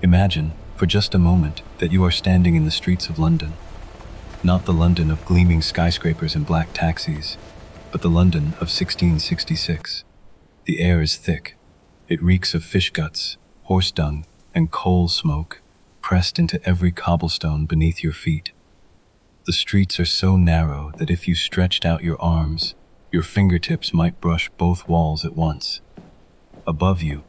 Imagine, for just a moment, that you are standing in the streets of London. Not the London of gleaming skyscrapers and black taxis, but the London of 1666. The air is thick. It reeks of fish guts, horse dung, and coal smoke, pressed into every cobblestone beneath your feet. The streets are so narrow that if you stretched out your arms, your fingertips might brush both walls at once. Above you,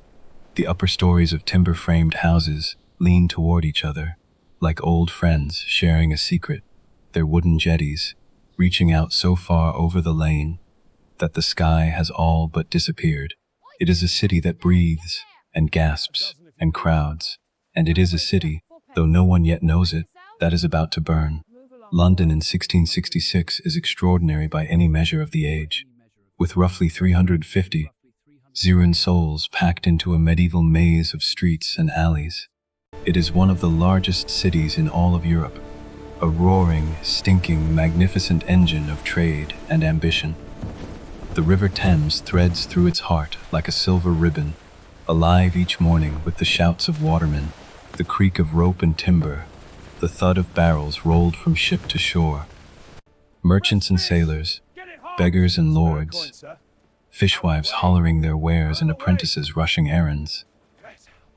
the upper stories of timber-framed houses lean toward each other, like old friends sharing a secret, their wooden jetties reaching out so far over the lane that the sky has all but disappeared. It is a city that breathes and gasps and crowds, and it is a city, though no one yet knows it, that is about to burn. London in 1666 is extraordinary by any measure of the age, with roughly 350 souls packed into a medieval maze of streets and alleys. It is one of the largest cities in all of Europe, a roaring, stinking, magnificent engine of trade and ambition. The River Thames threads through its heart like a silver ribbon, alive each morning with the shouts of watermen, the creak of rope and timber, the thud of barrels rolled from ship to shore. Merchants and sailors, beggars and lords, fishwives hollering their wares and apprentices rushing errands.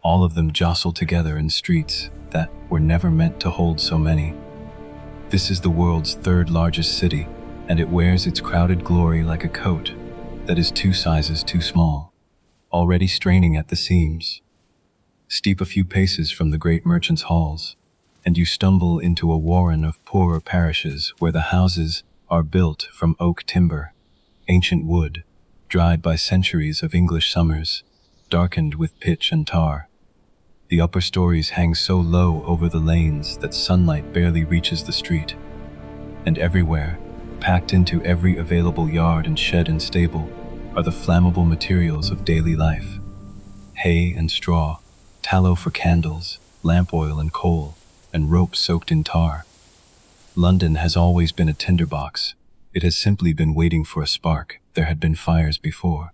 All of them jostle together in streets that were never meant to hold so many. This is the world's third largest city, and it wears its crowded glory like a coat that is 2 sizes too small, already straining at the seams. Steep a few paces from the great merchants' halls, and you stumble into a warren of poorer parishes where the houses are built from oak timber, ancient wood, dried by centuries of English summers, darkened with pitch and tar. The upper stories hang so low over the lanes that sunlight barely reaches the street. And everywhere, packed into every available yard and shed and stable, are the flammable materials of daily life. Hay and straw, tallow for candles, lamp oil and coal, and rope soaked in tar. London has always been a tinderbox. It has simply been waiting for a spark. There had been fires before.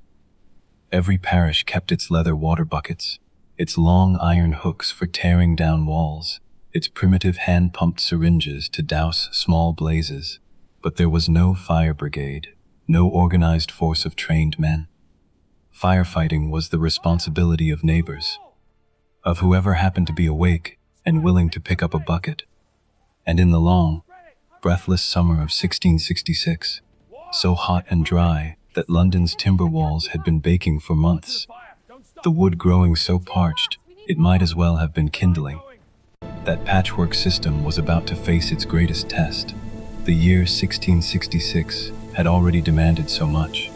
Every parish kept its leather water buckets, its long iron hooks for tearing down walls, its primitive hand-pumped syringes to douse small blazes. But there was no fire brigade, no organized force of trained men. Firefighting was the responsibility of neighbors, of whoever happened to be awake and willing to pick up a bucket. And in the long, breathless summer of 1666, so hot and dry that London's timber walls had been baking for months, the wood growing so parched it might as well have been kindling, that patchwork system was about to face its greatest test. The year 1666 had already demanded so much.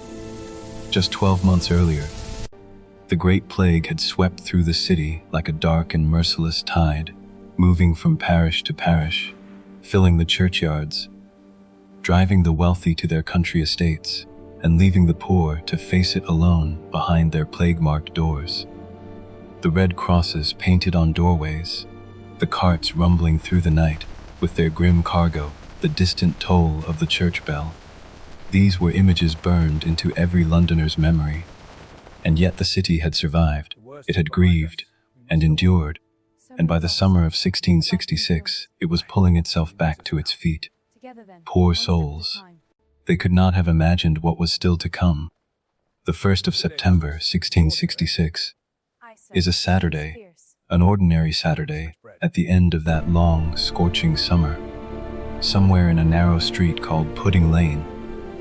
Just 12 months earlier, the Great Plague had swept through the city like a dark and merciless tide, moving from parish to parish, filling the churchyards, driving the wealthy to their country estates, and leaving the poor to face it alone behind their plague-marked doors. The red crosses painted on doorways, the carts rumbling through the night with their grim cargo, the distant toll of the church bell. These were images burned into every Londoner's memory. And yet the city had survived. It had grieved and endured, and by the summer of 1666, it was pulling itself back to its feet. Poor souls. They could not have imagined what was still to come. The 1st of September, 1666, is a Saturday, an ordinary Saturday, at the end of that long, scorching summer. Somewhere in a narrow street called Pudding Lane,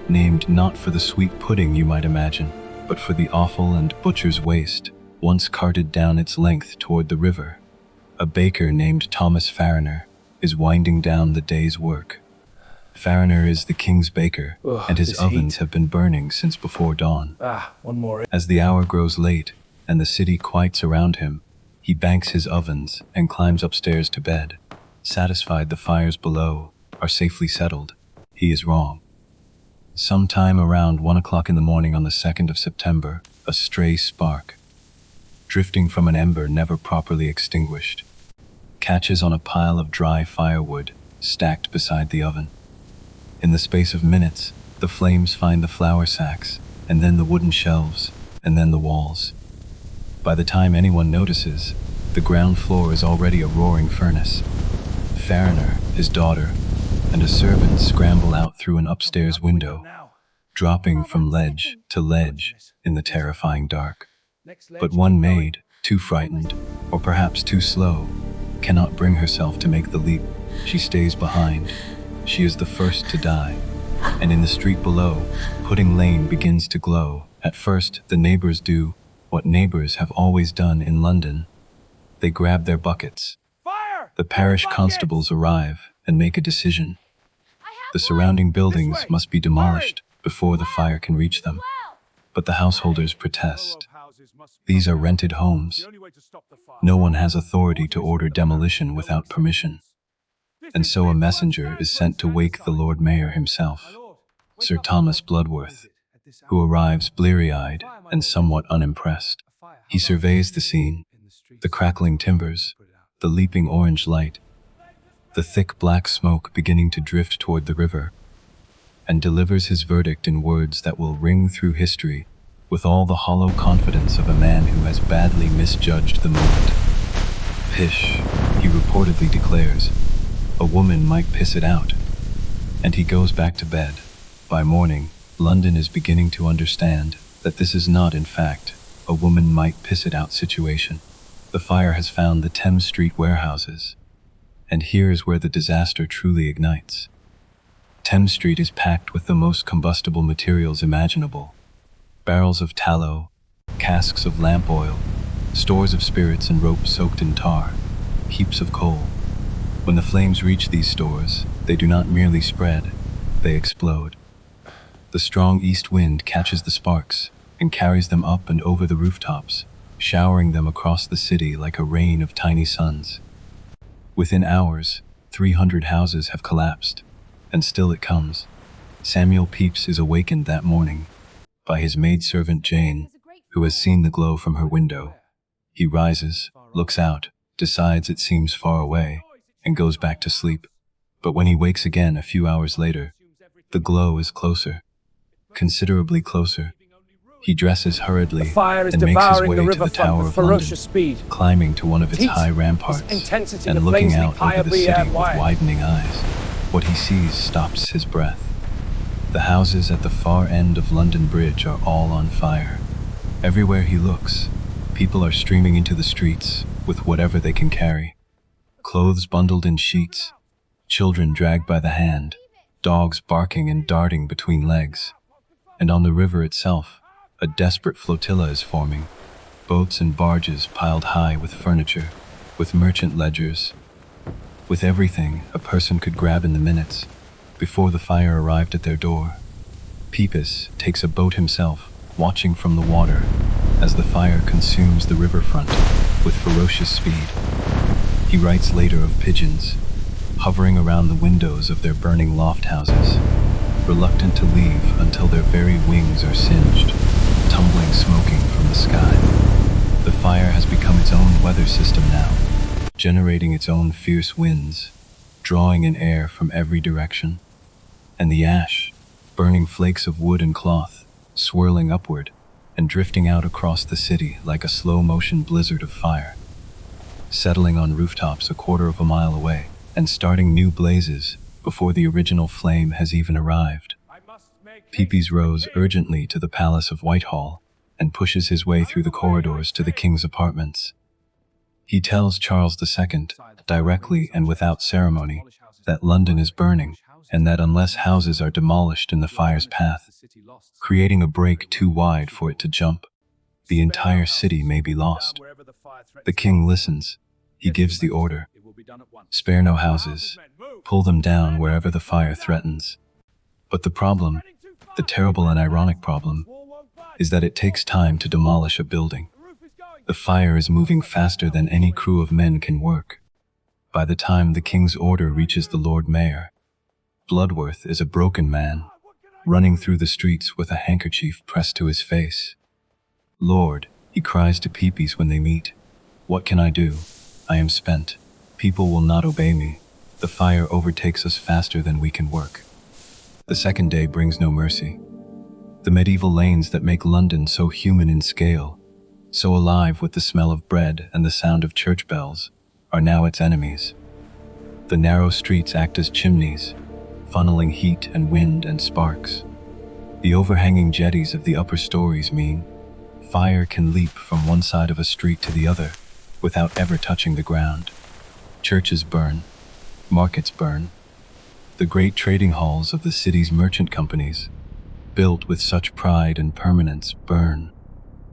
named not for the sweet pudding you might imagine, but for the offal and butcher's waste, once carted down its length toward the river, a baker named Thomas Farriner is winding down the day's work. Farriner is the king's baker, and his ovens have been burning since before dawn. One more. As the hour grows late and the city quiets around him, he banks his ovens and climbs upstairs to bed. Satisfied the fires below are safely settled, he is wrong. Sometime around 1 o'clock in the morning on the 2nd of September, a stray spark, drifting from an ember never properly extinguished, catches on a pile of dry firewood stacked beside the oven. In the space of minutes, the flames find the flour sacks, and then the wooden shelves, and then the walls. By the time anyone notices, The ground floor is already a roaring furnace. Farriner, his daughter, and a servant scramble out through an upstairs window, dropping from ledge to ledge in the terrifying dark. But one maid, too frightened, or perhaps too slow, cannot bring herself to make the leap. She stays behind. She is the first to die. And in the street below, Pudding Lane begins to glow. At first, the neighbors do what neighbors have always done in London. They grab their buckets. The parish constables arrive and make a decision. The surrounding buildings must be demolished before the fire can reach them. But the householders protest. These are rented homes. No one has authority to order demolition without permission. And so a messenger is sent to wake the Lord Mayor himself, Sir Thomas Bloodworth, who arrives bleary-eyed and somewhat unimpressed. He surveys the scene, the crackling timbers, the leaping orange light, the thick black smoke beginning to drift toward the river, and delivers his verdict in words that will ring through history with all the hollow confidence of a man who has badly misjudged the moment. Pish, he reportedly declares. A woman might piss it out. And he goes back to bed. By morning, London is beginning to understand that this is not, in fact, a woman might piss it out situation. The fire has found the Thames Street warehouses. And here is where the disaster truly ignites. Thames Street is packed with the most combustible materials imaginable. Barrels of tallow, casks of lamp oil, stores of spirits and ropes soaked in tar, heaps of coal. When the flames reach these stores, they do not merely spread, they explode. The strong east wind catches the sparks and carries them up and over the rooftops, showering them across the city like a rain of tiny suns. Within hours, 300 houses have collapsed, and still it comes. Samuel Pepys is awakened that morning by his maidservant Jane, who has seen the glow from her window. He rises, looks out, decides it seems far away, and goes back to sleep. But when he wakes again a few hours later, the glow is closer, considerably closer. He dresses hurriedly and makes his way to the Tower of London, climbing to one of its high ramparts and looking out over the city with widening eyes. What he sees stops his breath. The houses at the far end of London Bridge are all on fire. Everywhere he looks, people are streaming into the streets with whatever they can carry. Clothes bundled in sheets, children dragged by the hand, dogs barking and darting between legs. And on the river itself, a desperate flotilla is forming, boats and barges piled high with furniture, with merchant ledgers, with everything a person could grab in the minutes before the fire arrived at their door. Pepys takes a boat himself, watching from the water as the fire consumes the riverfront with ferocious speed. He writes later of pigeons, hovering around the windows of their burning loft houses, reluctant to leave until their very wings are singed, tumbling smoking from the sky. The fire has become its own weather system now, generating its own fierce winds, drawing in air from every direction. And the ash, burning flakes of wood and cloth, swirling upward and drifting out across the city like a slow-motion blizzard of fire, settling on rooftops a quarter of a mile away and starting new blazes before the original flame has even arrived. Pepys rows urgently to the Palace of Whitehall and pushes his way through the corridors to the king's apartments. He tells Charles II, directly and without ceremony, that London is burning and that unless houses are demolished in the fire's path, creating a break too wide for it to jump, the entire city may be lost. The king listens. He gives the order. Spare no houses. Pull them down wherever the fire threatens. But the problem, the terrible and ironic problem, is that it takes time to demolish a building. The fire is moving faster than any crew of men can work. By the time the king's order reaches the Lord Mayor, Bloodworth is a broken man, running through the streets with a handkerchief pressed to his face. "Lord," he cries to Pepys when they meet, "what can I do? I am spent. People will not obey me. The fire overtakes us faster than we can work." The second day brings no mercy. The medieval lanes that make London so human in scale so alive with the smell of bread and the sound of church bells, are now its enemies. The narrow streets act as chimneys, funneling heat and wind and sparks. The overhanging jetties of the upper stories mean fire can leap from one side of a street to the other without ever touching the ground. Churches burn, markets burn. The great trading halls of the city's merchant companies, built with such pride and permanence, burn,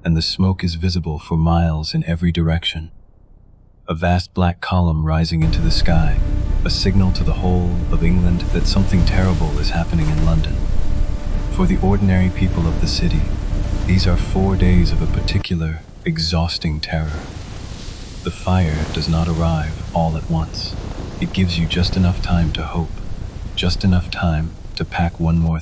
and the smoke is visible for miles in every direction. A vast black column rising into the sky, a signal to the whole of England that something terrible is happening in London. For the ordinary people of the city, these are 4 days of a particular, exhausting terror. The fire does not arrive all at once. It gives you just enough time to hope, just enough time to pack one more